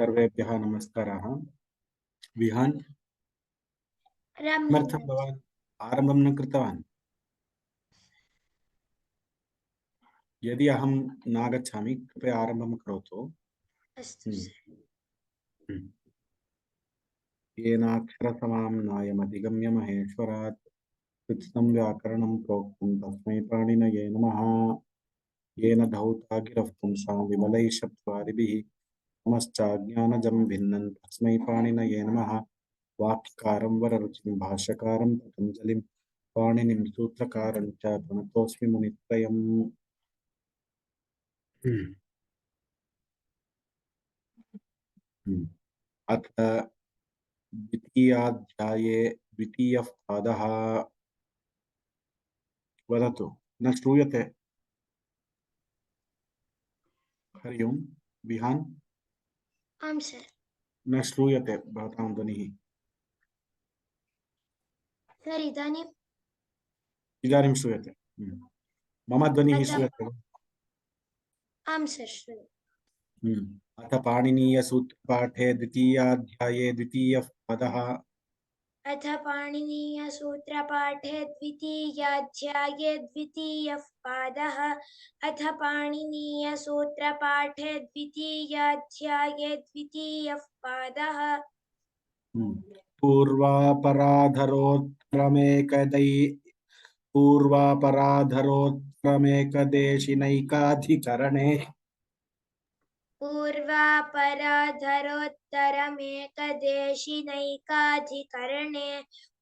सर्वेभ्यः नमस्कारः। विहान किमर्थं भवान् आरम्भं न कृतवान्? यदि अहं नागच्छामि कृपया आरम्भं करोतु। अस्तु येनाक्षरसमां नायमधिगम्य महेश्वरात् कृत्स्नं व्याकरणं प्रोक्तं तस्मै पाणिनये नमः। येन धौता गिरः पुंसां विमलैः शब्दवारिभिः नमश्चाज्ञानजं भिन्नं तस्मै पाणिनये नमः। वाक्यकारं वररुचिं भाष्यकारं पतञ्जलिं पाणिनिं सूत्रकारं च प्रणतोऽस्मि मुनित्रयम्। अथ द्वितीयाध्याये द्वितीयः पादः। वदतु, न श्रूयते। हरि ओम् विहान्, आं सर् न श्रूयते भवतां ध्वनिः। सर् इदानीम् इदानीं श्रूयते। मम ध्वनिः श्रूयते वा? आं सर् श्रूयते। अथ पाणिनीयसूत्रपाठे द्वितीयाध्याये द्वितीयः पादः। अथ पाणिनीयसूत्रपाठे द्वितीयाध्याये द्वितीयः पादः। अथ पाणिनीयसूत्रपाठे द्वितीयाध्याये द्वितीयः पादः। पूर्वापराधरोत्तरमेकदेशिनैकाधिकरणे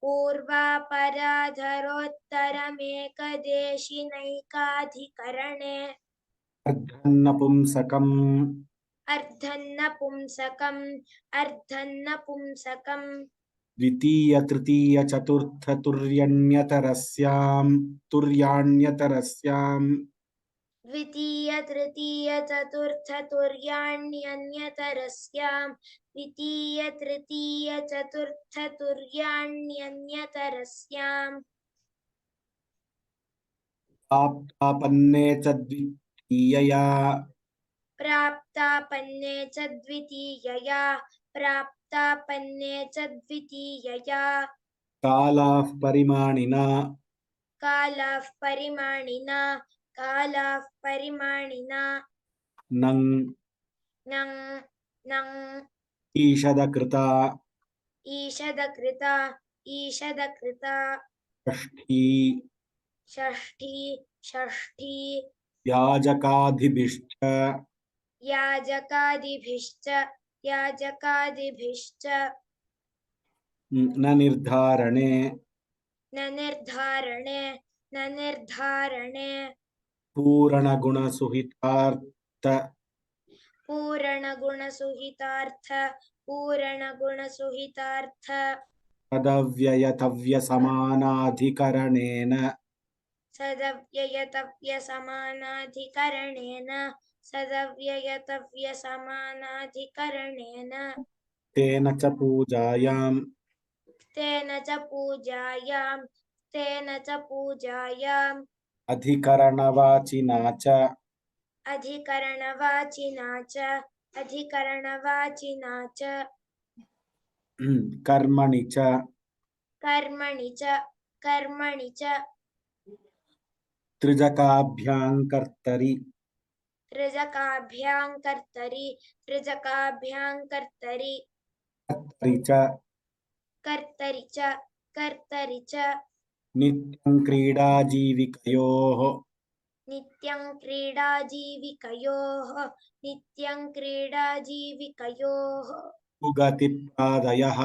पूर्वापराधरोत्तरमेकदेशिनैकाधिकरणे अर्धन्नपुंसकम् द्वितीय तृतीय चतुर्थ तुर्याण्यतरस्याम् द्वितीय तृतीय चतुर्थ तुर्याण्यन्यतरस्याम् द्वितीय तृतीय चतुर्थ तुर्याण्यन्यतरस्याम् आप्तापन्ने च द्वितीयया प्राप्तापन्ने च द्वितीयया प्राप्तापन्ने च द्वितीयया कालाः परिमाणिना कालाः परिमाणिना नං नං ईषदकृता ईषदकृता षष्ठी याजकादिभिश्च न निर्धारणे पूरणगुणसुहितार्थ तदव्ययतव्यसमानाधिकरणेन तेन च पूजायाम् अधिकरणवाचिना च कर्मणि च त्रिजकाभ्यां कर्तरि कर्तरि च नित्यं क्रीडाजीविकयोः नित्यं क्रीडाजीविकयोः उगतिप्रादयः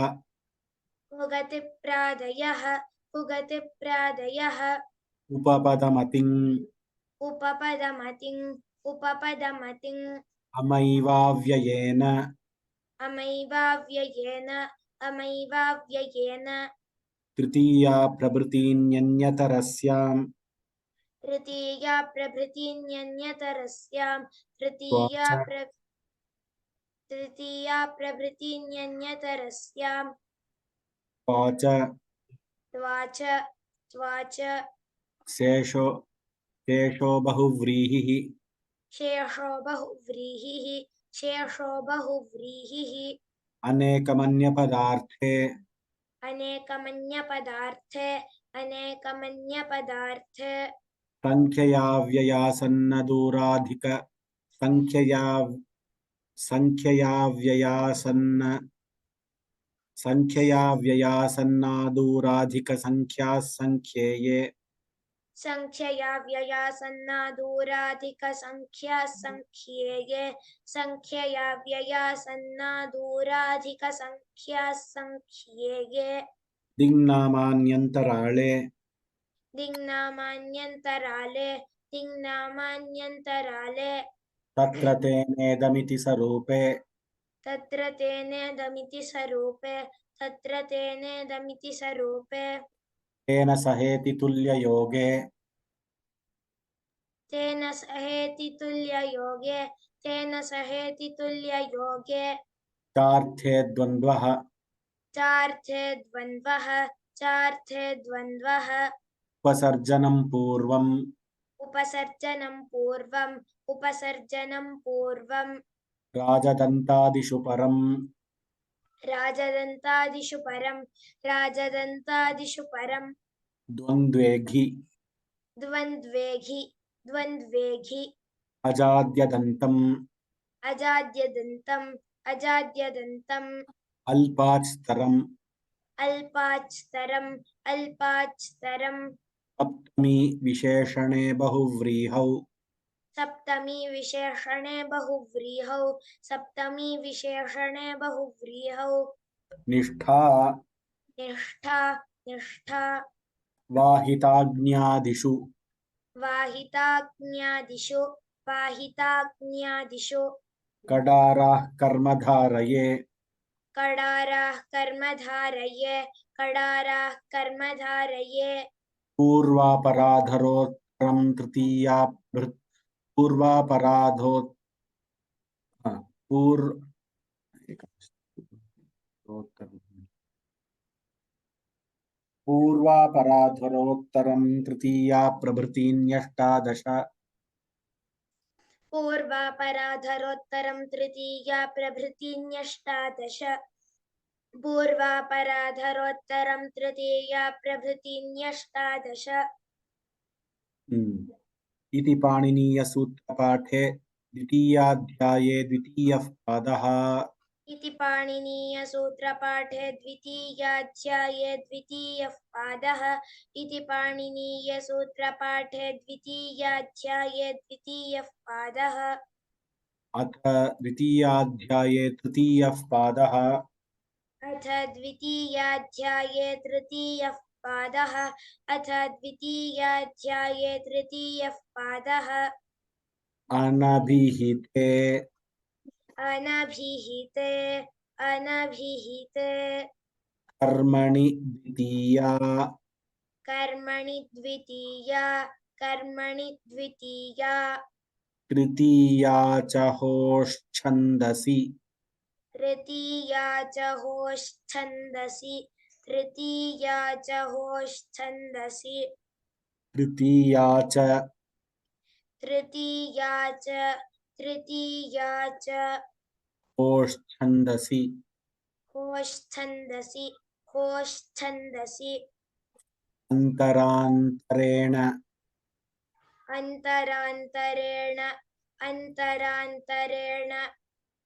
उपपदमतिं अमैवाव्ययेन तृतीया प्रभृतीन्यन्यतरस्याम् त्वाच शेषो बहुव्रीहिः शेषो बहुव्रीहिः शेषो बहुव्रीहिः अनेकमन्यपदार्थे अनेकमन्यपदार्थे अनेकमन्यपदार्थे संख्यया व्ययासन्नदूराधिक संख्यया संख्यया व्ययासन्नादूराधिकसंख्याः संख्येये संख्यया व्ययासन्नादूराधिकसंख्याः संख्येये संख्यया व्ययासन्नादूराधिकसंख्याः संख्येये दिङ्नामान्यन्तराळे दिङ्नामान्यन्तराले तत्र तेनेदमिति स्वरूपे तत्र तेनेदमिति स्वरूपे तेन सहेति तुल्ययोगे तेन सहेति तुल्ययोगे चार्थे द्वन्द्वः चार्थे द्वन्द्वः उपसर्जनं पूर्वम् राजदन्तादिषु परम् द्वन्द्वेघि द्वन्द्वेघि अजाद्यदन्तम् अजाद्यदन्तम् अल्पाच्स्तरम् अल्पाच्स्तरम् सप्तमी विशेषणे बहुव्रीहौ सप्तमी विशेषणे बहुव्रीहौ निष्ठा निष्ठा वाहिताग्न्यादिषु वाहिताग्न्यादिषु कडाराः कर्मधारये कडाराः कर्मधारये पूर्वापराधरोत्तरं तृतीया प्रभृतीन्यष्टादश पूर्वापराधरोत्तरं तृतीया प्रभृतीन्यष्टादश इति पाणिनीयसूत्रपाठे द्वितीयाध्याये द्वितीयः पादः इति पाणिनीयसूत्रपाठे द्वितीयाध्याये द्वितीयः पादः इति पाणिनीयसूत्रपाठे द्वितीयाध्याये द्वितीयः पादः अथ द्वितीयाध्याये तृतीयः पादः अथ द्वितीयाध्याये तृतीयः पादः अनभिहिते अनभिहिते कर्मणि द्वितीया तृतीया च होश्छन्दसि तृतीया च होश्छन्दसि तृतीया च होश्छन्दसि अन्तरान्तरेण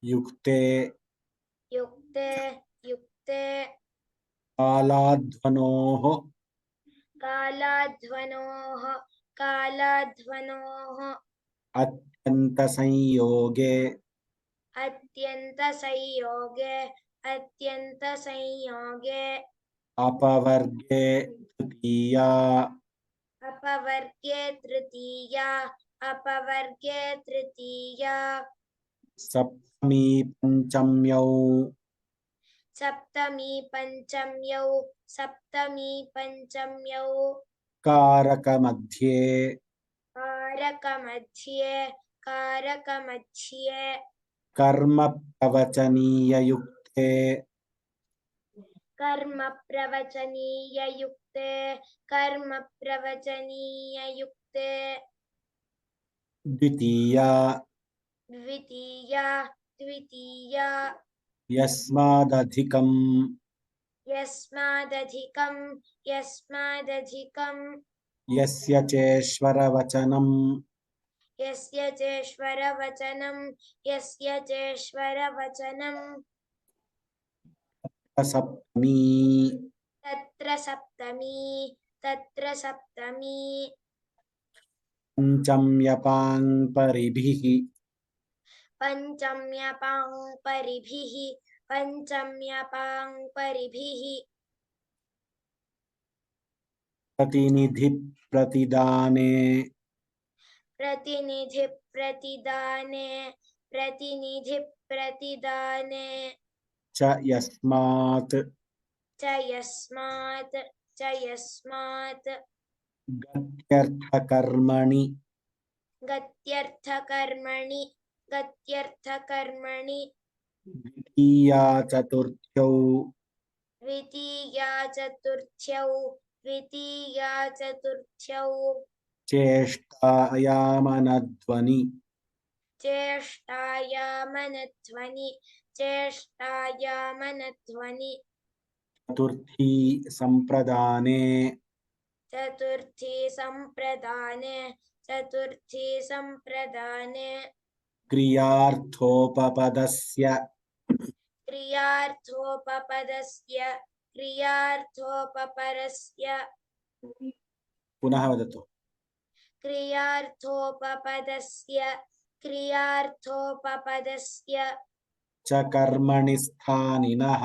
युक्ते कालाध्वनोः अत्यन्तसंयोगे अपवर्गे तृतीया सप्तमी पंचम्यौ कारकमध्ये कर्म प्रवचनीययुक्ते द्वितीया द्वितीया यस्मादधिकं यस्मादधिकं यस्य चेश्वरवचनं यस्य चेश्वरवचनं सप्तमी तत्र सप्तमी पञ्चम्यपां परिभिः पञ्चम्यपां परिभिः प्रतिनिधिप्रतिदाने प्रतिनिधिप्रतिदाने च यस्मात् गत्यर्थकर्मणि गत्यर्थकर्मणि द्वितीया चतुर्थ्यौ द्वितीया चतुर्थ्यौ चेष्टायामनध्वनि चेष्टायामनध्वनि चतुर्थी संप्रदाने चतुर्थी संप्रदाने क्रियार्थोपपदस्य क्रियार्थोपपदस्य पुनः वदतु क्रियार्थोपपदस्य च कर्मणि स्थानिनः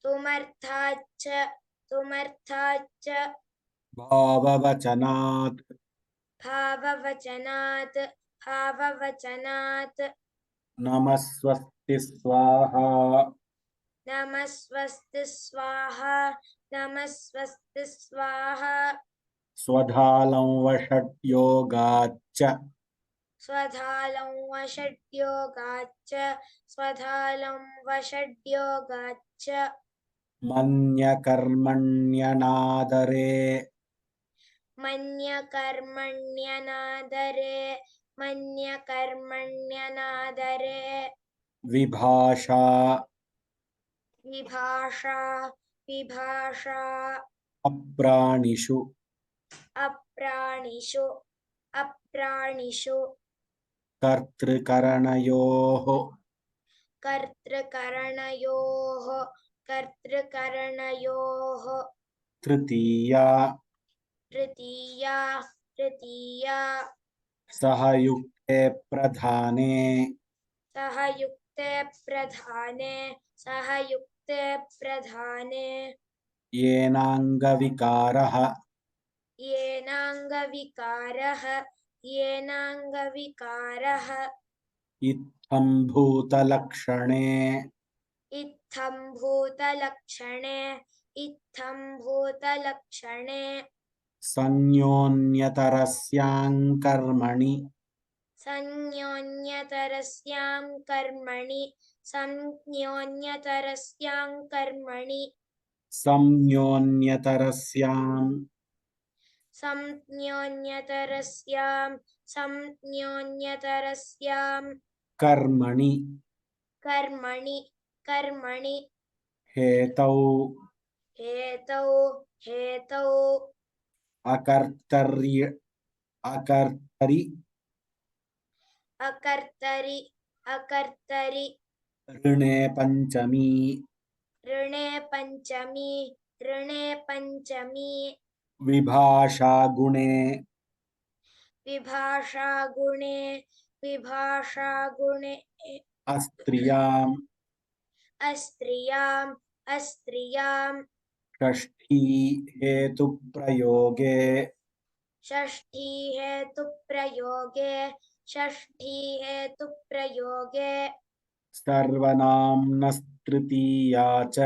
तुमर्थाच्च भाववचनात् भाववचनात् नमस्वस्ति स्वाहा नमस्वस्ति स्वाहा स्वधालं वषट्योगाच्च स्वधालं वषड्योगाच्च मन्यकर्मण्यनादरे मन्यकर्मण्यनादरे विभाषा विभाषा अप्राणिषु अप्राणिषु कर्तृकरणयोः कर्तृकरणयोः तृतीया तृतीया सहयुक्ते प्रधाने सहयुक्ते प्रधाने येनाङ्गविकारः येनाङ्गविकारः इत्थं भूतलक्षणे इत्थं भूतलक्षणे संयोन्यतरस्यां कर्मणि संयोन्यतरस्यां कर्मणि संयोन्यतरस्यां कर्मणि हेतौ अकर्तरि ऋणे पञ्चमी विभाषा गुणे अस्त्रियां षष्ठी हेतुप्रयोगे सर्वनाम्नस्तृतीया च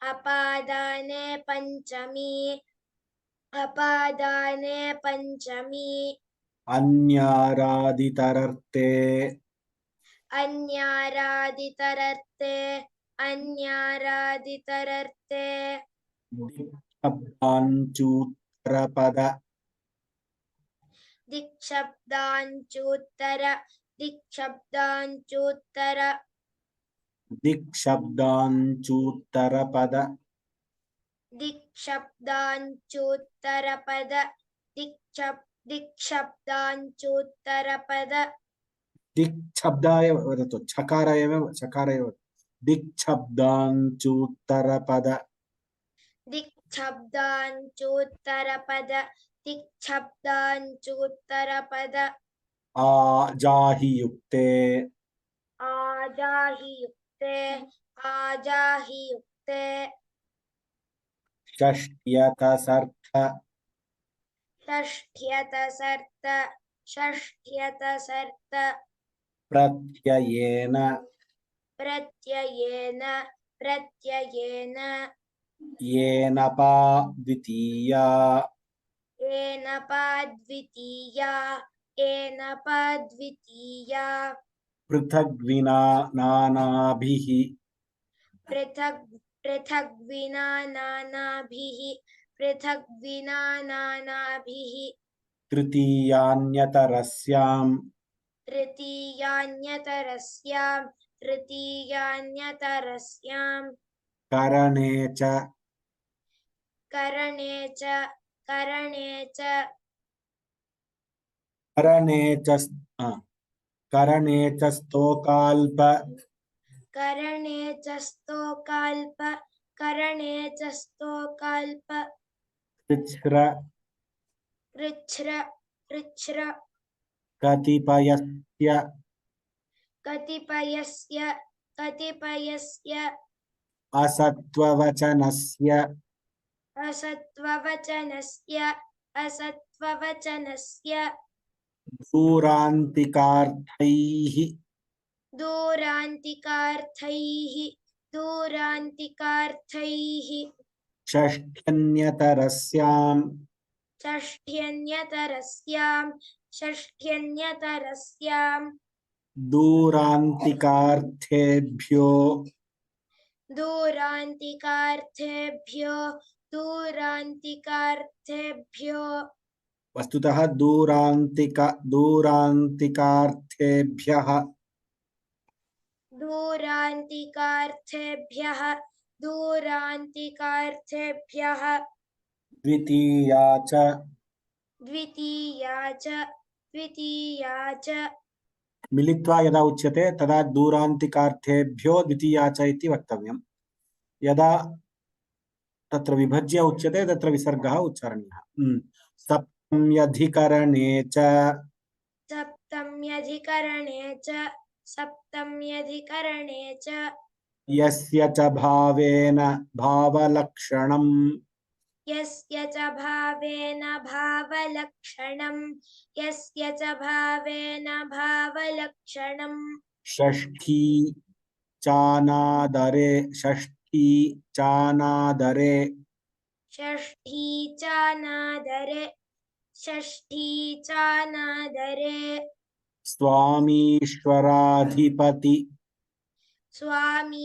अपादाने पञ्चमी अपादाने पंचमी अन्यारादितरर्थे अन्यारादितरर्थे अन्यारादितरर्थे शब्दांचूत्रपद दिक्शब्दांचूत्तर दिक्शब्दांचूत्तर दिक्शब्दांचूत्तरपद दिक्शब्दांचूत्तरपद दिक्शब्दांचूत्तरपद दिक्शब्दाय वदतु छकार एव दिक्शब्दांचूत्तरपद दिक्शब्दांचूत्तरपद दिक्शब्दांचूत्तरपद आजाहि युक्ते आजाहि युक्ते आजाहि युक्ते षष्ट्यतसर्थ षष्ठ्यतसर्त षष्ठ्यतसर्त प्रत्ययेन प्रत्ययेन प्रत्ययेन येन पा द्वितीया येन पाद्वितीया येन पाद्वितीया पृथग्विना नानाभिः पृथक् पृथग्विना नानाभिः पृथग्विना नानाभिः तृतीयान्यतरस्याम् तृतीयान्यतरस्यां तृतीयान्यतरस्यां करणे च करणे च करणे च करणे च करणे च स्तोकाल्प करणे च स्तोकाल्प करणे च स्तोकाल्प कृच्छ्र कृच्छ्र कृच्छ्र कतिपयस्य कतिपयस्य कतिपयस्य असत्त्ववचनस्य असत्त्ववचनस्य असत्त्ववचनस्य दूरान्तिकार्थैः दूरान्तिकार्थैः दूरान्तिकार्थैः षष्ठ्यन्यतरस्याम् षष्ठ्यन्यतरस्यां षष्ठ्यन्यतरस्यां दूरान्तिकार्थेभ्यो दूरान्तिकार्थेभ्यो दूरान्तिकार्थेभ्यो वस्तुतः दूरान्तिकार्थेभ्यः दूरान्तिकार्थेभ्यः दूरान्तिकार्थेभ्यः द्वितीया च द्वितीया च द्वितीया च मिलित्वा यदा उच्यते तदा दूरान्तिकार्थेभ्यो द्वितीया च इति वक्तव्यम् यदा तत्र विभज्य उच्यते तत्र विसर्गः उच्चारणीयः सप्तम्यधिकरणे च सप्तम्यधिकरणे च सप्तम्यधिकरणे च यस्य च भावेन भावलक्षणम् यस्य च भावेन भावलक्षणं यस्य च भावेन भावलक्षणं षष्ठी चानादरे षष्ठी चानादरे षष्ठी चानादरे षष्ठी चानादरे स्वामीश्वराधिपति स्वामीश्वराधिपति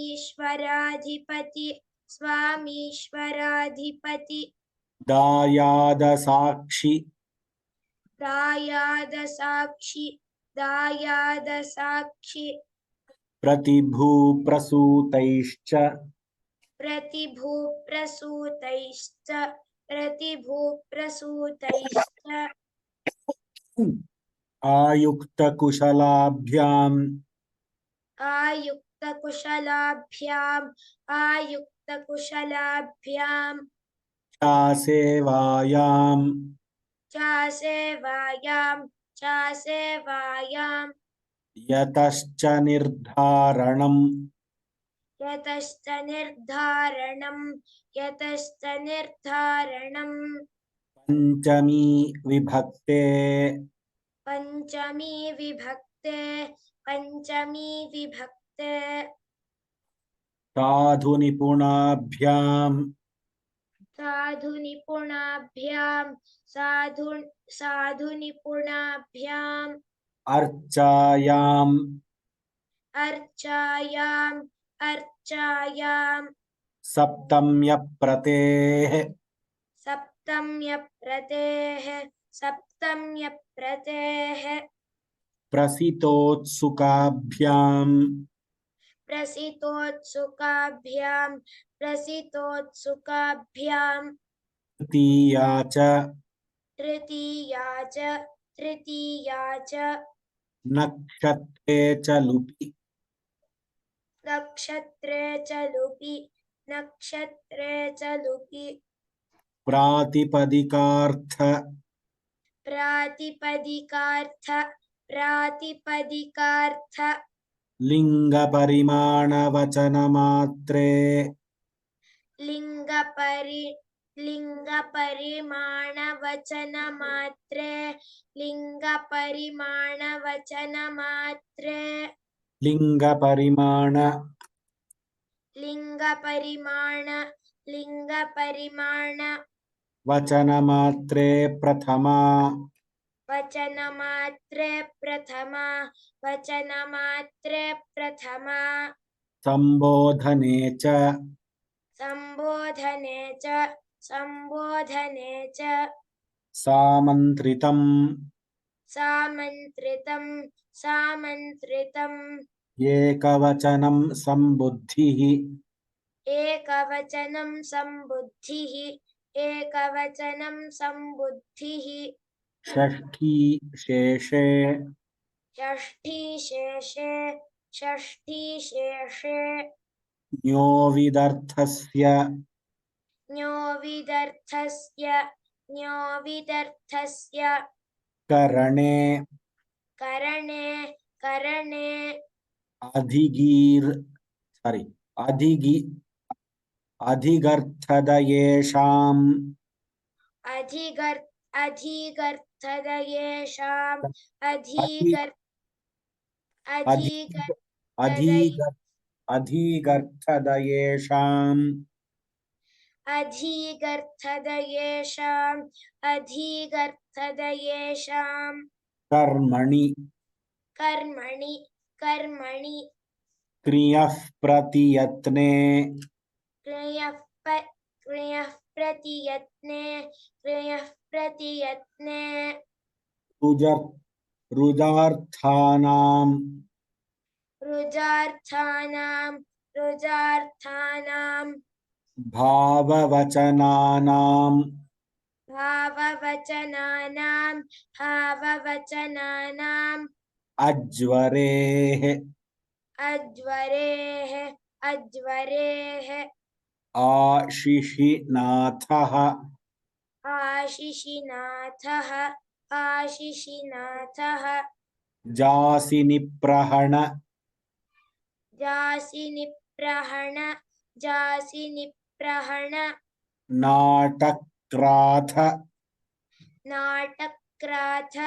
स्वामीश्वराधिपति दायादसाक्षि दायादसाक्षि दायादसाक्षि प्रतिभूप्रसूतैश्च प्रतिभूप्रसूतैश्च प्रतिभूप्रसूतैश्च आयुक्तकुशलाभ्याम् आयुक्तकुशलाभ्याम् आयुक्तकुशलाभ्याम् चासेवायाम् चासेवायाम् चासेवायाम् यतश्च निर्धारणम् यतश्च निर्धारणम् यतश्च निर्धारणम् पञ्चमी विभक्ते पञ्चमी विभक्ते पञ्चमी विभक्ते साधुनिपुणाभ्याम् साधुनिपुणाभ्यां साधुनिपुणाभ्याम् अर्चायाम् अर्चायां सप्तम्यप्रतेः सप्तम्यप्रतेः प्रसितोत्सुकाभ्याम् प्रसितोत्सुकाभ्यां तृतीया च नक्षत्रे च लुपि नक्षत्रे च लुपि प्रातिपदिकार्थ प्रातिपदिकार्थ लिङ्गपरिमाणवचनमात्रे लिङ्गपरिमाणवचनमात्रे लिङ्गपरिमाण लिङ्गपरिमाण वचनमात्रे प्रथमा वचनमात्रे प्रथमा संबोधने च संबोधने च सामन्त्रितम् एकवचनं संबुद्धिः एकवचनं संबुद्धिः षष्ठी शेषे षष्ठी शेषे ञोविदर्थस्य ञोविदर्थस्य करणे अधिगर्थदयेषाम् अधिगर्थदयेषाम् अधिगर्थदयेषाम् कर्मणि क्रियः प्रतियत्ने क्रियः प्रतियत्ने रुजार्थानाम् रुजार्थानाम् भाववचनानाम् अज्वरेः आशिषिनाथः जासिनिप्रहण नाटक्राथ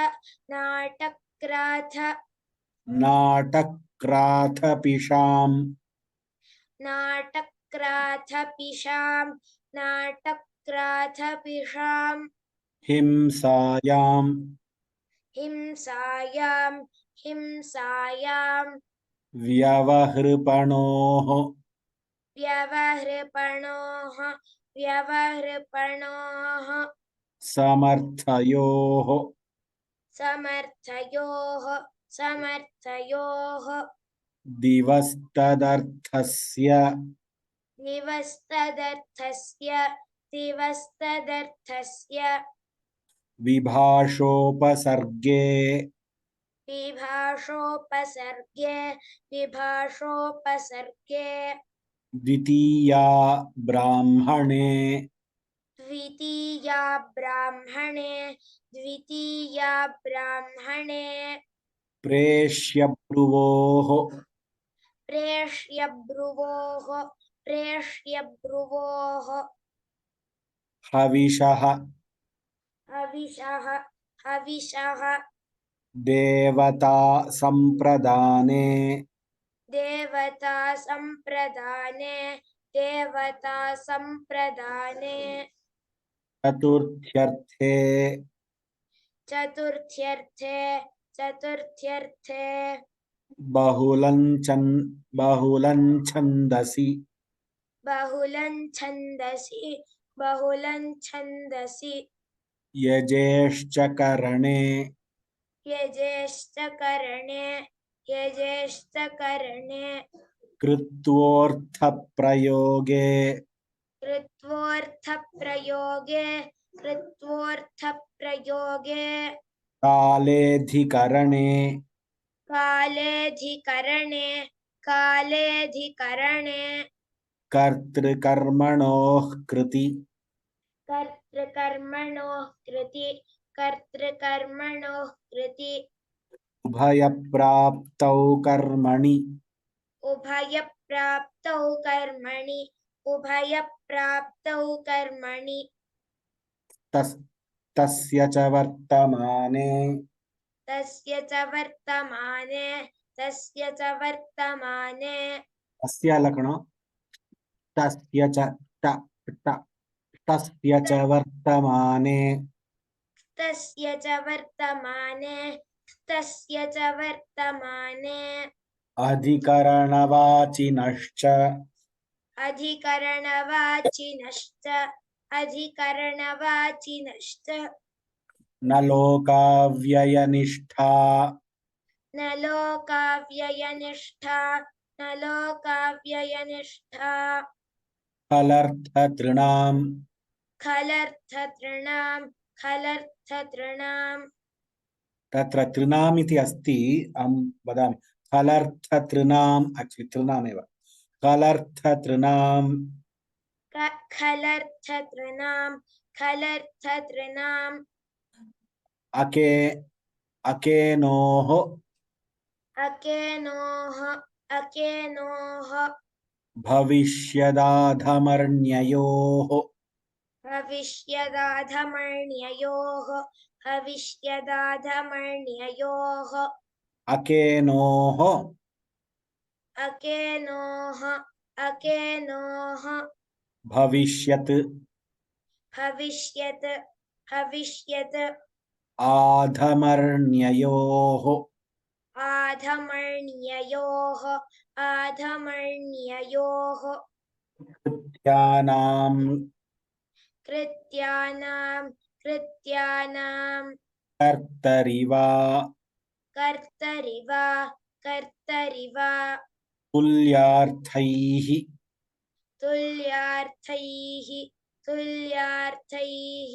नाटक्राथपिशाम् हिंसायाम् व्यवहृपणोः समर्थयोः दिवस्तदर्थस्य विभाषोपसर्गे द्वितीया ब्राह्मणे प्रेष्यभ्रुवोः हविषः देवता संप्रदाने चतुर्थ्यर्थे चतुर्थ्यर्थे चतुर्थ्यर्थे बहुलं छन्दसि बहुलं छन्दसि बहुलं छन्दसि यजेश्च करणे यजेश्च करणे यजेश्च करणे कृत्वोऽर्थप्रयोगे कृत्वोऽर्थप्रयोगे कृत्वोऽर्थप्रयोगे कालेऽधिकरणे कालेऽधिकरणे कालेऽधिकरणे कर्तृकर्मणोः कृति कर्तृकर्मणोः कृति कर्तृकर्मणोः कृति उभयप्राप्तौ कर्मणि उभयप्राप्तौ कर्मणि उभयप्राप्तौ कर्मणि तस्य च वर्तमाने तस्य च वर्तमाने तस्य च वर्तमाने तस्य लक्षणं तस्य च तस्य च वर्तमाने तस्य च वर्तमाने तस्य च वर्तमाने अधिकरणवाचिनश्च अधिकरणवाचिनश्च अधिकरणवाचिनश्च न लोकाव्ययनिष्ठा न लोकाव्ययनिष्ठा न लोकाव्ययनिष्ठा फलर्थतृणाम् खलर्थतृणाम् तत्र तृणाम् इति अस्ति अहं वदामि फलर्थतृणाम् एक्चुअली तृणामेव फलर्थतृणाम् खलर्थतृणाम् अके अकेनोः अकेनोः भविष्यदाधमर्ण्ययोः भविष्यदाधमर्ण्ययोः अकेनोः अकेनोः भविष्यत् भविष्यत् आधमर्ण्ययोः आधमर्ण्ययोः कृत्यानां कर्तरिवा कर्तरिवा तुल्यार्थैः तुल्यार्थैः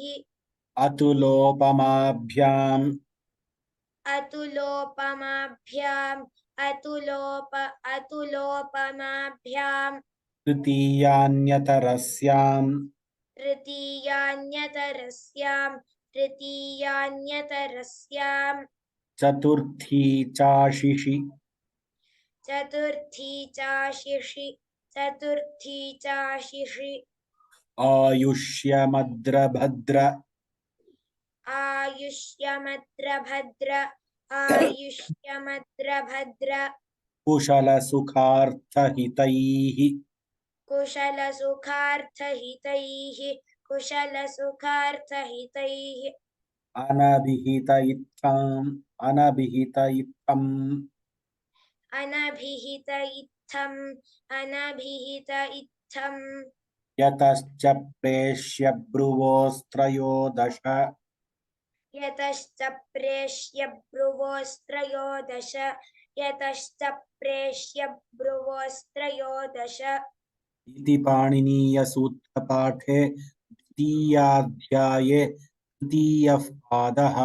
अतुलोपमाभ्याम् अतुलोपमाभ्याम् तृतीयान्यतरस्याम् तृतीयान्यतरस्याम् चतुर्थी चाशिषि चतुर्थी चाशिषि आयुष्यमद्रभद्र आयुष्यमद्रभद्र कुशलसुखार्थहितैः कुशलसुखार्थहितैः अनभिहित इत्थम् अनभिहित इत्थम् यतश्च प्रेष्य ब्रुवोस्त्रयोदश यतश्च प्रेष्य ब्रुवोस्त्रयोदश इति पाणिनीयसूत्रपाठे द्वितीयाध्याये तृतीयः पादः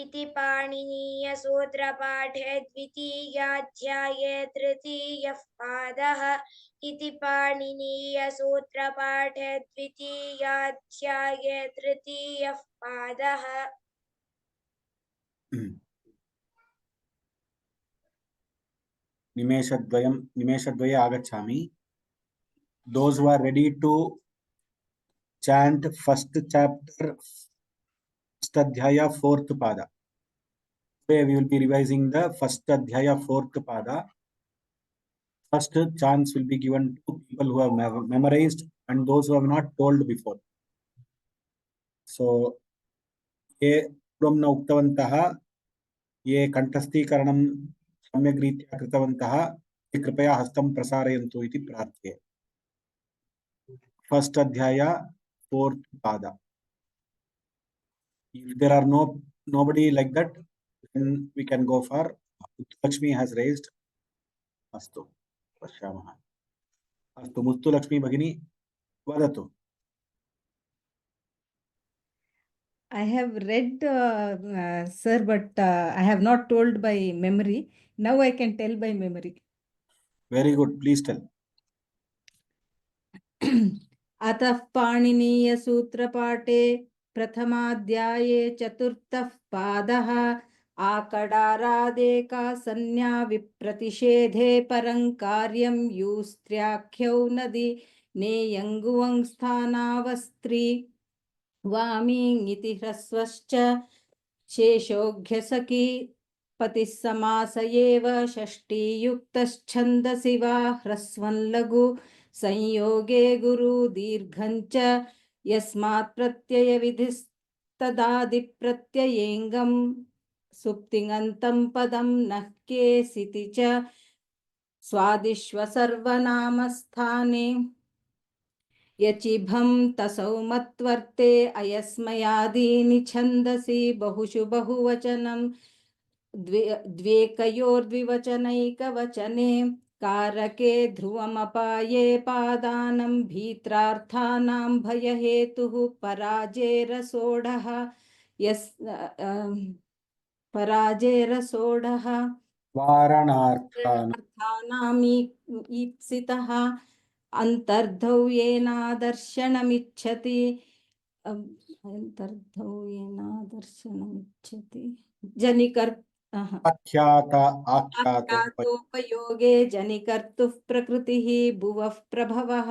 इति पाणिनीयसूत्रपाठे द्वितीयाध्याये तृतीयः पादः इति पाणिनीयसूत्रपाठे द्वितीयाध्याये तृतीयः पादः निमेषद्वये आगच्छामि. Those who are ready to chant first chapter, first adhyaya, fourth pada. Today we will be revising the first adhyaya, fourth pada. First chance will be given to people who have memorized and those who have not told before. सो ये पूर्वं न उक्तवन्तः ये कण्ठस्थीकरणं सम्यक् रीत्या कृतवन्तः ते कृपया हस्तं प्रसारयन्तु इति प्रार्थये। फर्स्ट अध्याय फोर्थ पाद. If there are nobody like that, then we can go for Muttulakshmi has raised. Astu pashyamah. Astu Muttulakshmi Bhagini vadatu. I have read, sir, but I have not told by memory. Now I can tell by memory. Very good. Please tell. अतः पाणिनीयसूत्रपाठे प्रथमाध्याये चतुर्थः पादः आकडारादेकासन्न्या विप्रतिषेधे परं कार्यं यूस्त्र्याख्यौ नदी नेयङ्गुवं स्थानावस्त्री वामीङिति ह्रस्वश्च शेषोऽघ्यसखी पतिः समास एव षष्ठीयुक्तश्छन्दसि वा ह्रस्वं लघु संयोगे गुरु दीर्घञ्च यस्मात् प्रत्ययविधिस्तदादिप्रत्ययेङ्गं सुप्तिङन्तं पदं नः केसिति च स्वादिष्व सर्वनामस्थाने यचिभं तसौ मत्वर्ते अयस्मयादीनि छन्दसि बहुषु बहुवचनं द्वेकयोर्द्विवचनैकवचने कारके ध्रुवमपाये पादानं भीत्रार्थानां भयहेतुः पराजेरसोढः पराजेरसोढः वारणार्थानामीप्सितः अंतर्धौ येनादर्शनमिच्छति आख्यातोपयोगे जनिकर्तुः प्रकृतिः भुवः प्रभवः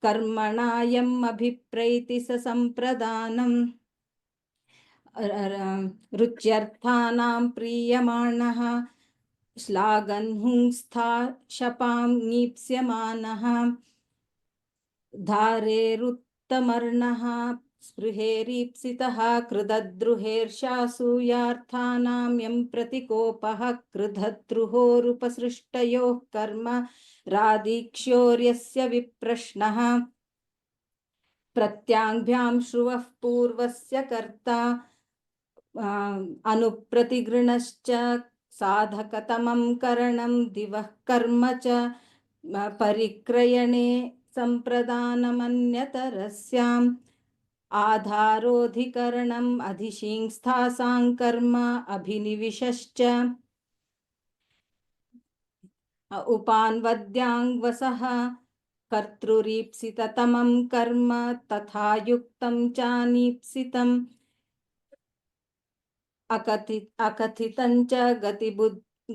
कर्मणायम् अभिप्रैति ससम्प्रदानम् रुच्यर्थानां प्रीयमाणः श्लाघन्हुंस्था शपां नीप्स्यमानः धारेरुत्तमर्णः स्पृहेरीप्सितः कृतद्रुहेर्षासूयार्थानां यं प्रतिकोपः कृतद्रुहोरुपसृष्टयोः कर्म रादीक्ष्योर्यस्य विप्रश्नः प्रत्याङ्भ्यां श्रुवः पूर्वस्य कर्ता अनुप्रतिगृणश्च साधकतमं करणं दिवः कर्म च परिक्रयणे सम्प्रदानमन्यतरस्याम् आधारोऽधिकरणम् अधिशिंस्थासां कर्म अभिनिविशश्च उपान्वद्याङ्वसः कर्तृरीप्सिततमं कर्म तथा युक्तं चानीप्सितम् अकथितञ्च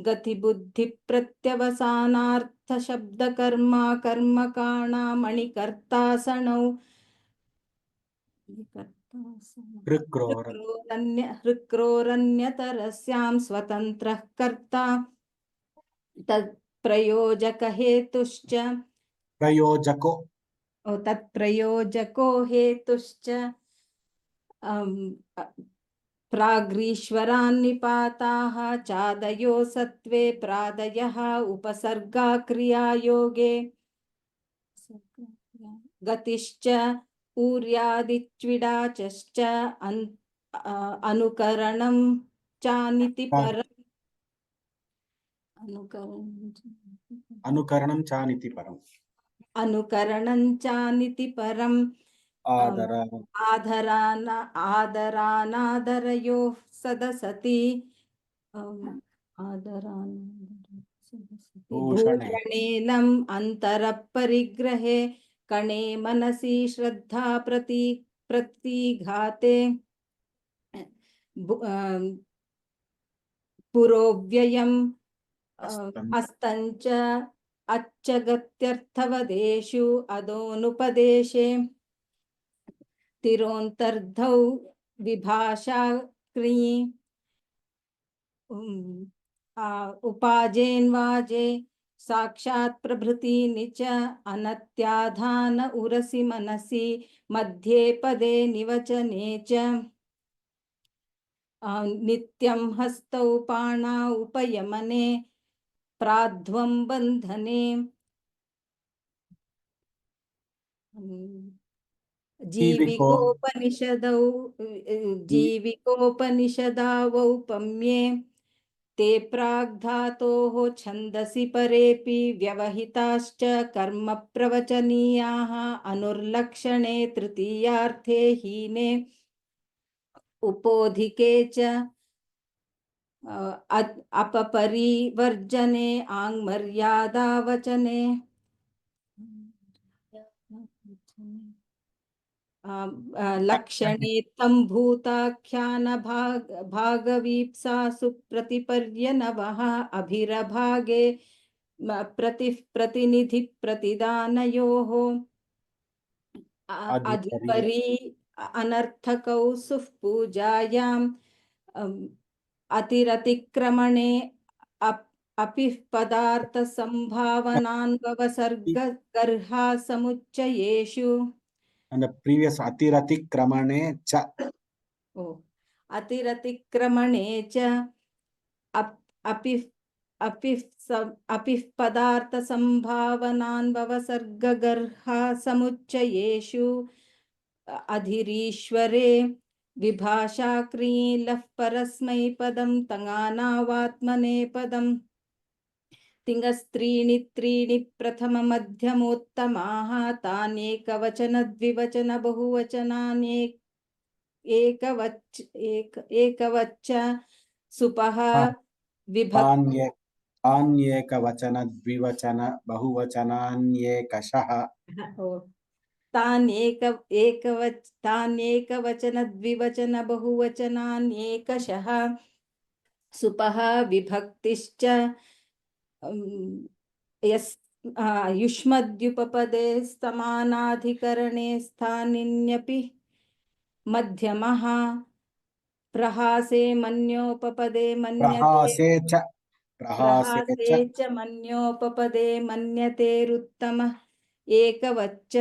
गतिबुद्धिप्रत्यवसानार्थशब्दकर्मा कर्मकाणामणिकर्तासनौ हृक्रोरन्यतरस्यां स्वतन्त्रः कर्ता तत्प्रयोजकहेतुश्च तत्प्रयोजको हेतुश्च प्राग्रीश्वरान्निपाताः चादयो सत्त्वे प्रादयः उपसर्गा क्रियायोगे गतिश्च ऊर्यादिच्विडाचश्च अनुकरणं चानिति परम् अनुकरणं चानिति परम् आदरानादरयोः सदसति भूषणेनम् अन्तरपरिग्रहे कणे मनसि श्रद्धा प्रतिघाते पुरोव्ययम् अस्तञ्च अच्छगत्यर्थवदेषु अदोनुपदेशे तिरोन्तर्धौ विभाषा क्रियि उपाजेन्वाजे साक्षात् प्रभृतीनि च अनत्याधान उरसि मनसि मध्ये पदे निवचने च नित्यं हस्तौ पाणौ उपयमने प्राध्वं बन्धने जीविकोपनिषदौपम्ये ते प्राग्धातोः छन्दसि परेऽपि व्यवहिताश्च कर्म प्रवचनीयाः अनुर्लक्षणे तृतीयार्थे हीने उपोधिके च अपपरिवर्जने आङ्मर्यादावचने लक्षणे तं भूताख्यान भागवीप्सासु प्रतिपर्यनवः अभिरभागे प्रतिनिधि प्रतिदानयोः अधिपरि अनर्थकौ सुः पूजायाम् अतिरतिक्रमणे अपि पदार्थ संभावनान्वसर्गगर्हा समुच्चयेषु And the previous atirati-kramane cha. Oh, अतिरतिक्रमणे च अपि पदार्थ संभावनान्वसर्गगर्हा समुच्चयेषु अधिरीश्वरे विभाषाक्रीलः परस्मैपदं तङानावात्मनेपदम् तिङस्त्रीणि त्रीणि प्रथममध्यमोत्तमाः तानेकवचन द्विवचन बहुवचनानि एकवच्च सुपः विभक्ति तान्येकवचन द्विवचन बहुवचनान्येकशः तान्येकवचन द्विवचन बहुवचनान्येकशः सुपः विभक्तिश्च युष्मद्युपपदे समानाधिकरणे स्थानिन्यपि मध्यमः प्रहासे मन्योपपदे मन्यते प्रहासे च मन्योपपदे मन्यतेरुत्तमः एकवच्च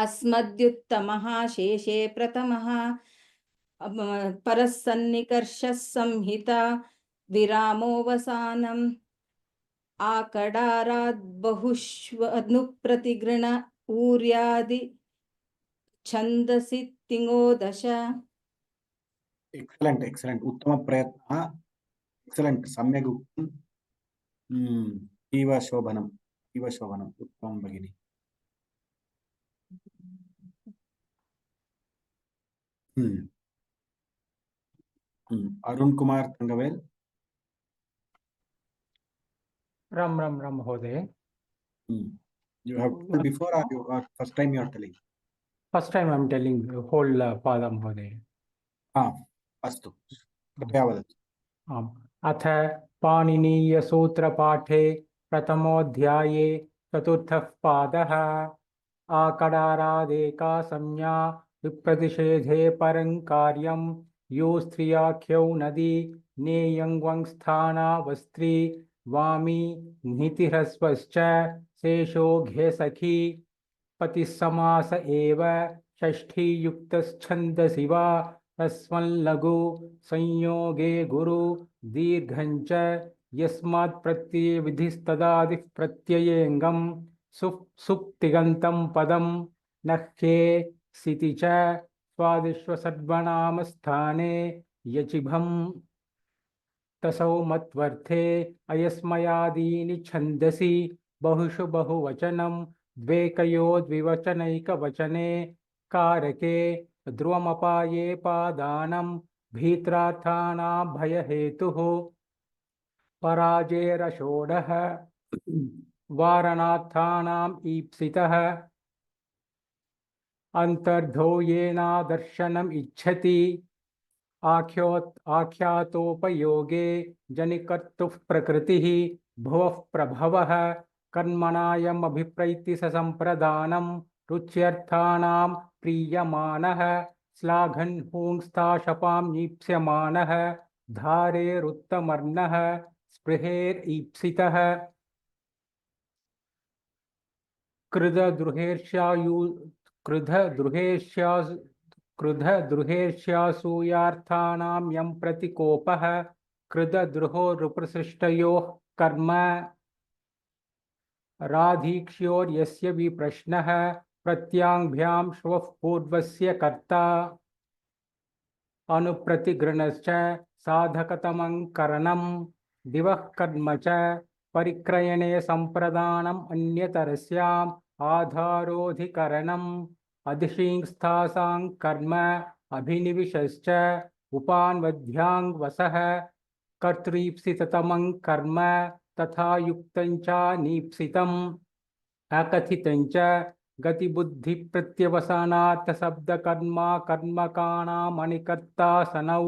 अस्मद्युत्तमः शेषे प्रथमः परस्सन्निकर्षः संहिता विरामोऽवसानम् आकडाराद् बहुष्वनुप्रतिगृण ऊर्यादि छन्दसि तिङो दश. Excellent. Uttama prayatna. Excellent. Samyag uktam. Iva shobhanam. Uttamam bagini. Arun Kumar Tangavel. Ram Mahoday. You have told before or first time you are telling? First time I am telling the whole Pada Mahoday. Astu. Kripaya vadatu. अथ पाणिनीय सूत्र पाठे प्रथमोऽध्याये चतुर्थः पादः आकडारादेका संज्ञा विप्रतिषेधे परं कार्यं यो स्त्रियाख्यौ नदी नेयङ्गंस्थानावस्त्री वामी नीतिह्रस्वश्च शेषो घ्यसखी पतिस्समास एव षष्ठीयुक्तश्छन्दसि वा तस्मल्लघु संयोगे गुरु दीर्घञ्च यस्मात् प्रत्यये विधिस्तदादिः प्रत्ययेऽङ्गं सुप्तिगन्तं पदं नह्ये सिति च स्वादिष्वसर्वनामस्थाने यचिभं तसौ मत्वर्थे अयस्मयादीनि छन्दसि बहुषु बहुवचनं द्वेकयो द्विवचनैकवचने कारके ध्रुवमपाये पादानं भीत्रार्थानां भयहेतुः पराजेरषोडः वारणार्थानाम् ईप्सितः अन्तर्धो येनादर्शनम् इच्छति आख्यातोपयोगे जनिकर्तुः प्रकृतिः भुवः प्रभवः कर्मणायमभिप्रैति ससम्प्रदानं रुच्यर्थानां प्रीयमानः श्लाघन् पुंस्ताशपां ईप्स्यमानः धारेरुत्तमर्णः स्पृहेर ईप्सितः क्रुधद्रुहेर्ष्यासूयार्थानां यं प्रतिकोपः कृतद्रुहो नृपसृष्टयोः कर्म राधीक्ष्योर्यस्य विप्रश्नः प्रत्याङ्भ्यां श्वः पूर्वस्य कर्ता अनुप्रतिगृणश्च साधकतमं करणं दिवः कर्म च परिक्रयणे सम्प्रदानम् अन्यतरस्याम् आधारोऽधिकरणम् अधिशिंस्थासां कर्म अभिनिविशश्च उपान्वध्याङ्वसः कर्तृप्सिततमं कर्म तथा युक्तं च नीप्सितम् अकथितं च गतिबुद्धिप्रत्यवसानात् शब्दकर्मा कर्मकाणामनिकर्तासनौ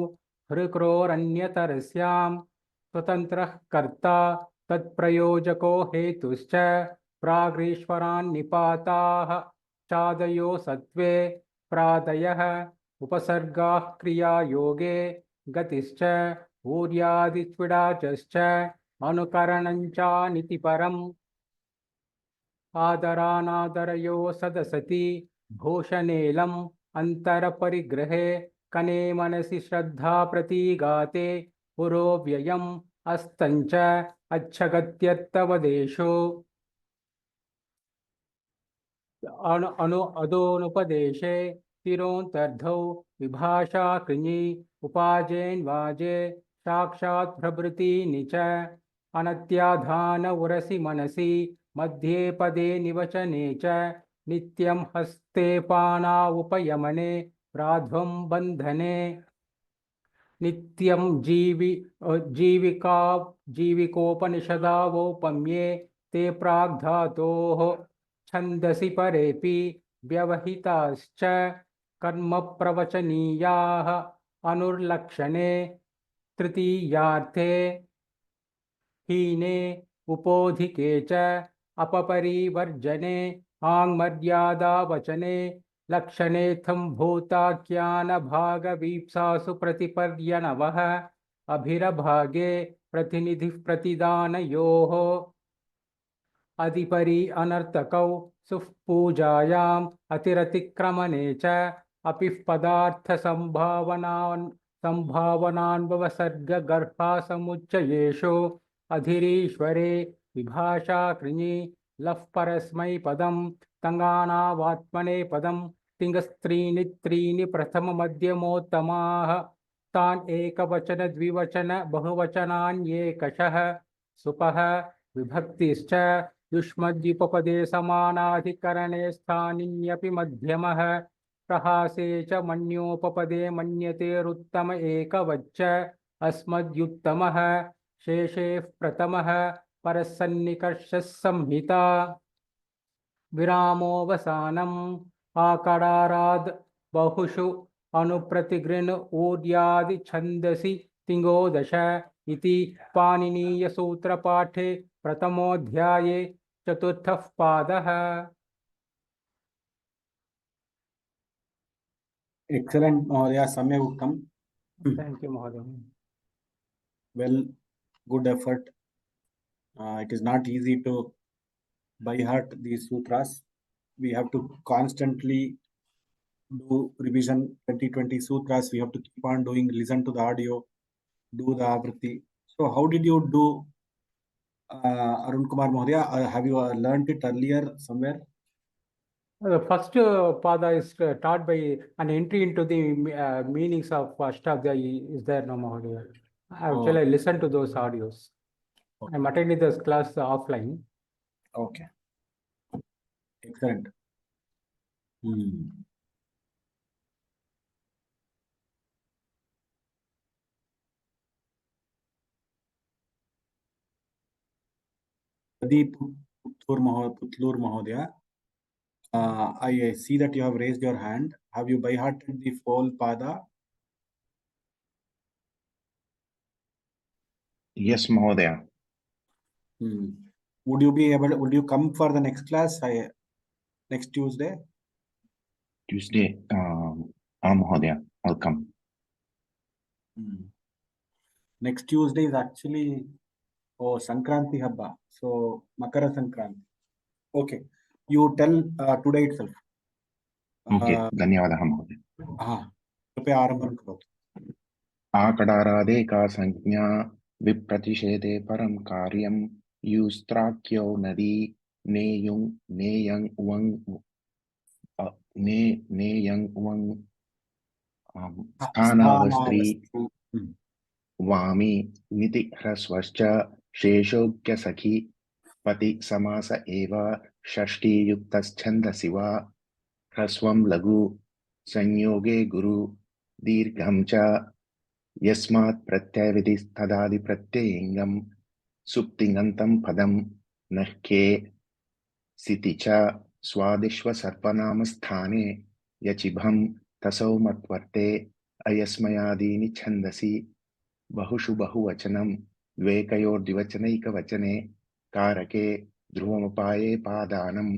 हृक्रोरन्यतरस्यां स्वतन्त्रः कर्ता तत्प्रयोजको हेतुश्च प्राग्रीश्वरान्निपाताः चादयो सत्त्वे प्रादयः उपसर्गाः क्रियायोगे गतिश्च ऊर्यादित्विडाचश्च अनुकरणञ्चानिति परम् आदरानादरयो सदसति भूषणेलम् अन्तरपरिग्रहे कने मनसि श्रद्धा प्रतीगाते पुरोव्ययम् अस्तञ्च अच्छगत्यर्थवदेशो अदोनुपदेशे तिरोन्तर्धौ विभाषा कृञि उपाजेन्वाजे साक्षात् प्रभृतीनि च अनत्याधान उरसि मनसि मध्ये पदे निवचने च नित्यं हस्ते पाना उपयमने प्राध्वं बन्धने नित्यं जीविकोपनिषदावोपम्ये ते प्राग्धातोः छन्दसि परेऽपि व्यवहिताश्च कर्म प्रवचनीयाः अनुर्लक्षणे तृतीयार्थे हीने उपोधिके च अपपरिवर्जने आङ्मर्यादावचने लक्षणेऽर्थं भूताख्यानभागवीप्सासु प्रतिपर्यणवः अभिरभागे प्रतिनिधिः प्रतिदानयोः अधिपरि अनर्थकौ सुःपूजायाम् अतिरतिक्रमणे च अपि पदार्थसम्भावनान्वसर्गगर्भासमुच्चयेषु अधिरीश्वरे विभाषा कृञि लः परस्मैपदं तङ्गानावात्मने पदं तिङ्स्त्रीणि त्रीणि प्रथममध्यमोत्तमाः तान् एकवचन द्विवचन बहुवचनान्येकशः सुपः विभक्तिश्च युष्मद्युपपदे समानाधिकरणे स्थानिन्यपि मध्यमः प्रहासे च मन्योपपदे मन्यतेरुत्तम एकवच्च अस्मद्युत्तमः शेषेः प्रथमः परसन्निकर्षः संहिता विरामोऽवसानम् आकडाराद् बहुषु अनुप्रतिगृह्ण ऊर्यादि छन्दसि तिङोदश इति पाणिनीयसूत्रपाठे प्रथमोऽध्याये चतुर्थः पादः। Excellent, Mahodaya, Samyak Uttam. Thank you, Mahodaya. Well, good effort. It is not easy to by heart these sutras. We have to constantly do revision 2020 sutras. We have to keep on doing, listen to the audio, do the avritti. So how did you do, Arun Kumar Mahodaya? Have you learned it earlier somewhere? The first pada is taught by an entry into the meanings of Ashtadhyayi is there, no, Mahodaya. Actually, I listened to those audios. Okay. I'm attending this class offline. Okay. Excellent. Pradeep Putlur Mahodaya, I see that you have raised your hand. Have you by hearted the whole pada? Yes, Mahodaya. Would you be able? Would you come for the next class? Next Tuesday? Tuesday, Mahodaya, I'll come. Next Tuesday is actually Oh, Sankranti Habba. So, Makara Sankranti. Okay. You tell today itself. Okay धन्यवादः महोदय कृपया आरम्भं करोतु। आकडारादे का संज्ञा विप्रतिषेधे परं कार्यं युस्त्राख्यो नदी नेयुं नेयं वं ने नेयं वं स्थानावस्त्री हम्म। वामी निति ह्रस्वश्च शेषोऽज्ञसखी पति समास एव षष्ठीयुक्तश्छन्दसि वा ह्रस्वं लघु संयोगे गुरु दीर्घं च यस्मात् प्रत्ययविधिस्तदादिप्रत्ययिङ्गं सुप्तिङन्तं पदं नह्के सिति च स्वादिष्वसर्पनामस्थाने यचिभं तसौ मत्वर्ते अयस्मयादीनि छन्दसि बहुषु बहुवचनं द्वेकयोर्द्विवचनैकवचने कारके ध्रुवमुपाये पादानं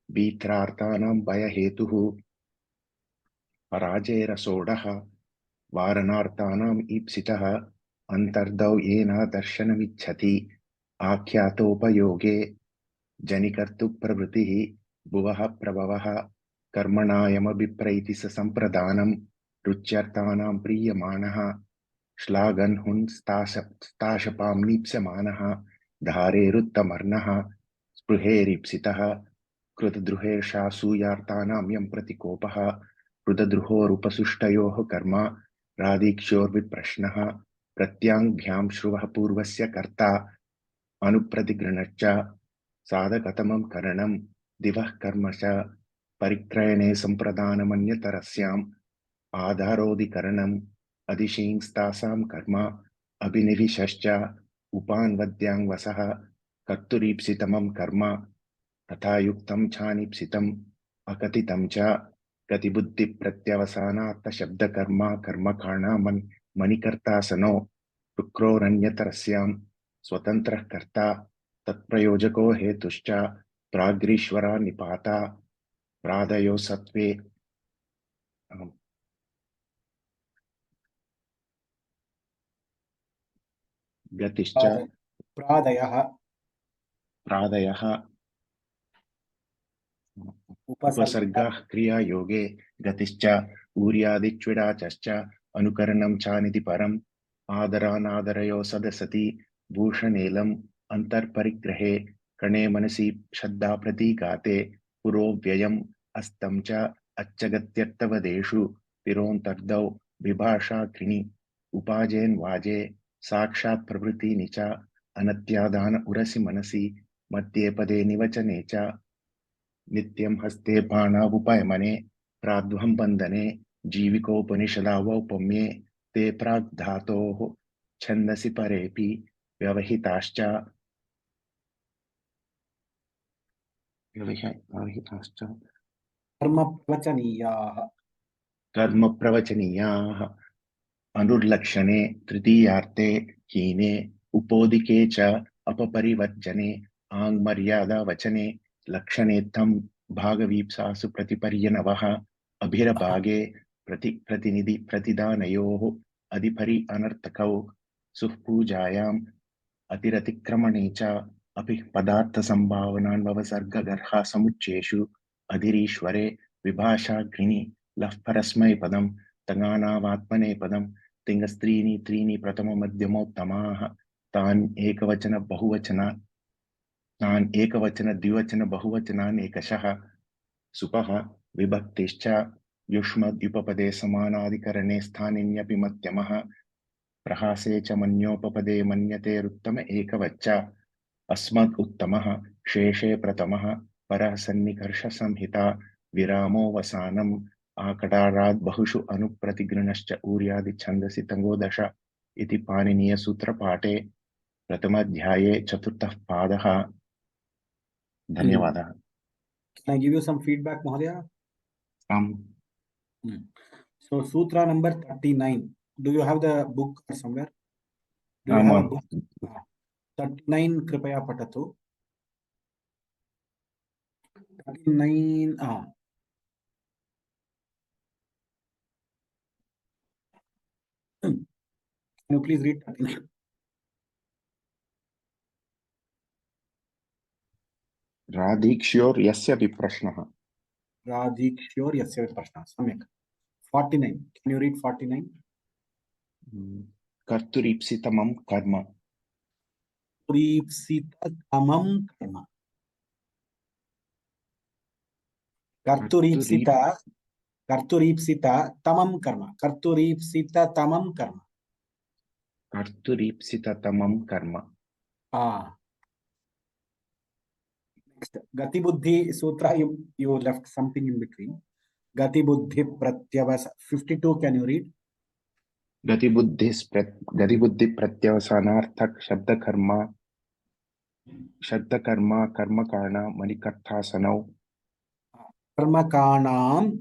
बीत्रार्थानां भयहेतुः पराजयरसोढः वारणार्थानाम् ईप्सितः अन्तर्धौ येन दर्शनमिच्छति आख्यातोपयोगे जनिकर्तुप्रवृत्तिः भुवः प्रभवः कर्मणायमभिप्रैति सम्प्रदानं रुच्यर्थानां प्रीयमाणः श्लाघन् हुंस्ताशपां नीप्स्यमानः धारेरुत्तमर्णः स्पृहेरीप्सितः कृतद्रुहेर्षासूयार्थानां यं प्रतिकोपः कृतद्रुहोरुपसुष्टयोः कर्म रादीक्ष्योर्विप्रश्नः प्रत्याङ्भ्यां श्रुवः पूर्वस्य कर्ता अनुप्रतिगृणश्च साधकतमं करणं दिवः कर्म च परिक्रयणे सम्प्रदानमन्यतरस्याम् आधारोऽधिकरणम् अधिशींस्तासां कर्म अभिनिविशश्च उपान्वद्याङ्वसः कर्तुरीप्सितमं कर्म तथा युक्तं चानीप्सितम् अकथितं च गतिबुद्धिप्रत्यवसानार्थशब्दकर्मा कर्मकाणा मणिकर्तासनो शुक्रोरन्यतरस्यां स्वतन्त्रः कर्ता तत्प्रयोजको हेतुश्च प्राग्रीश्वरा निपाता प्रादयो सत्त्वे गतिश्च प्रादयः प्रादयः उपसर्ग उपसर्गः क्रियायोगे गतिश्च ऊर्यादिच्विडाचश्च अनुकरणं चानिति परम् आदरानादरयो सदसति भूषणेलम् अन्तर्परिग्रहे कणे मनसि श्रद्धाप्रतीगाते पुरोव्ययम् अस्तं च अच्छगत्यर्थवदेषु तिरोऽन्तर्धौ विभाषाकृणि उपाजेन्वाजे साक्षात् प्रभृतीनि च अनत्यादान उरसि मनसि मध्ये पदे निवचने च नित्यं हस्ते बाणावुपयमने प्राध्वं बन्धने जीविकोपनिषदावौपम्ये ते प्राग्धातोः छन्दसि परेऽपि व्यवहिताश्च कर्मप्रवचनीयाः कर्मप्रवचनीयाः अनुर्लक्षणे तृतीयार्थे हीने उपोदिके च अपपरिवर्जने आङ्मर्यादावचने लक्षणेत्थं भागवीप्सासु प्रतिपर्यनवः अभिरभागे प्रतिनिधि प्रतिदानयोः अधिपरि अनर्थकौ सुःपूजायाम् अतिरतिक्रमणे च अपि पदार्थसम्भावनान्वसर्गगर्हा समुच्चयेषु अधिरीश्वरे विभाषाग्नि लः परस्मैपदं तङानावात्मनेपदं तिङ्स्त्रीणि त्रीणि प्रथममध्यमोत्तमाः तान् एकवचन द्विवचन बहुवचनान् एकशः सुपः विभक्तिश्च युष्मद्युपपदे समानाधिकरणे स्थानिन्यपि मध्यमः प्रहासे च मन्योपपदे मन्यतेरुत्तम एकवच्च अस्मद् उत्तमः शेषे प्रथमः परः सन्निकर्षसंहिता विरामोऽवसानम् आकटारात् बहुषु अनुप्रतिगृणश्च ऊर्यादिच्छन्दसि तङ्गोदश इति पाणिनीयसूत्रपाठे प्रथमाध्याये चतुर्थः पादः धन्यवादः Can I give you some feedback, Mahodaya? आम् So, Sutra number 39. Do you have the book or somewhere? Do you have a आम् book? 39 कृपया पठतु 39 Can you please read 39? राधीक्ष्योर् यस्य विप्रश्नः राधीक्ष्योर् यस्य प्रश्नः सम्यक् 49 can you read 49 कर्तुरीप्सितमं कर्म कर्तुरीप्सिततमं कर्म कर्तुरीप्सित कर्तुरीप्सिततमं कर्म कर्तुरीप्सिततमं कर्म कर्तुरीप्सिततमं कर्म Next, Gati Buddhi Sutra, you left something in between. Gati Buddhi Pratyavas 52, can you read? गतिबुद्धि प्रत्यवसानार्थक शब्द कर्म कारण मणिकर्थासनौ Karma Kanam.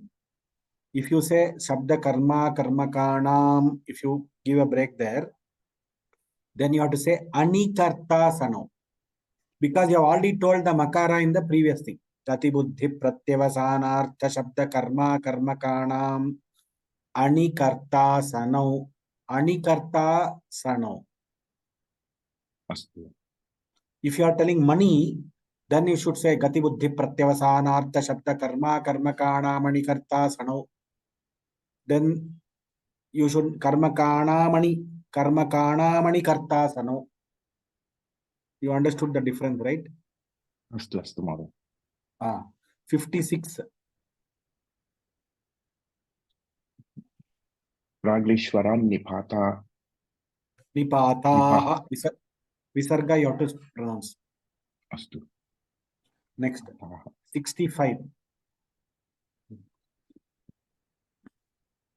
If you say Shabda Karma, Karma Kanam, if you give a break there, then you have to say Anikarta Sano. Because you have already told the Makara in the previous thing. Gati Buddhi Pratyavasanartha Shabda Karma, Karma Kanam, Anikarta Sano. Anikarta Sano. अस्तु If you are telling money, then you should say Gati Buddhi Pratyavasanartha Shabda Karma Karma Kana Manikarta Sano. Then you should Karma Kana Mani Karta Sano. You understood the difference, right? अस्तु अस्तु महोदय 56. प्राग्लीश्वरान् निपाता Nipataha. Visarga you have to pronounce. अस्तु Next. 65.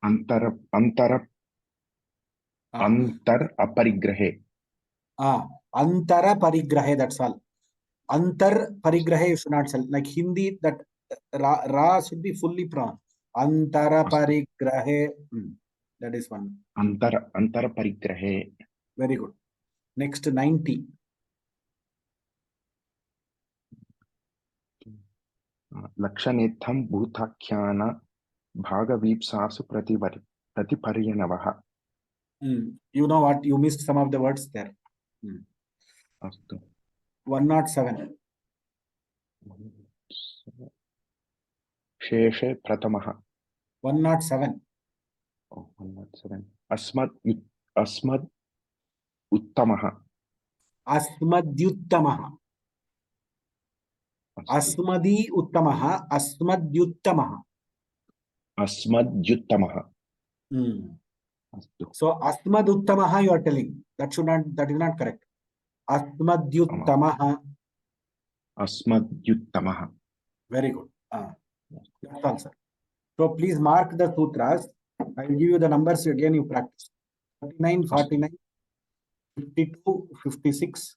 अंतर अपरिग्रहे Antara Parigrahe, that's all. Antar Parigrahe you should not say. Like Hindi, that Ra should be fully pronounced. Antara Parigrahe. That is one. अंतर परिग्रहे Very good. Next 90. लक्षणेत्थं भूताख्यान भागवीप्सासु प्रतिपर्यनवः You know what? You missed some of the words there. अस्तु 107. शेषे प्रथमः 107. 107 अस्मद् उत्तमः Asmadyuttamaha. Asmadi Uttamaha. Asmadyuttamaha. अस्मद्युत्तमः अस्तु So Asmad Uttamaha you are telling. That is not correct. Asmadyuttamaha. अस्मद्युत्तमः Very good. That's all, sir. So please mark the sutras. I will give you the numbers again, you practice. 39, 49, 52, 56,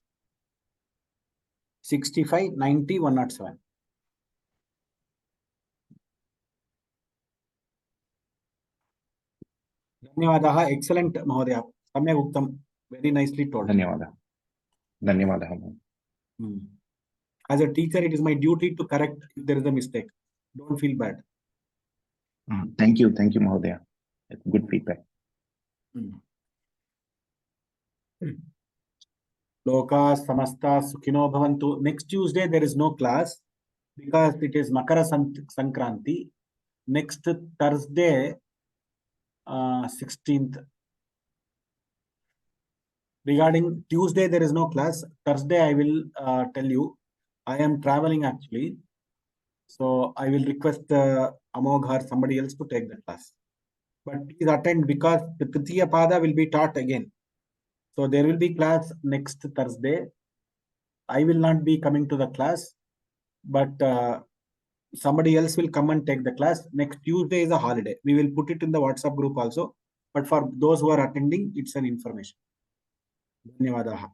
65, 90, 107. धन्यवादः. Excellent, Mahodaya. सम्यक् उक्तं. Very nicely told. धन्यवादः As a teacher, it is my duty to correct if there is a mistake. Don't feel bad. Thank you Mahodaya. Good feedback. Loka samasta sukhino bhavantu. Next Tuesday there is no class because it is Makara Sankranti. Next Thursday, 16th. Regarding Tuesday there is no class. Thursday I will tell you. I am traveling actually, so I will request Amogh or somebody else to take the class. But please attend because the Tritiya Pada will be taught again. So there will be class next Thursday. I will not be coming to the class, but somebody else will come and take the class. Next Tuesday is a holiday. We will put it in the WhatsApp group also. But for those who are attending, it's an information. Dhanyavadaha.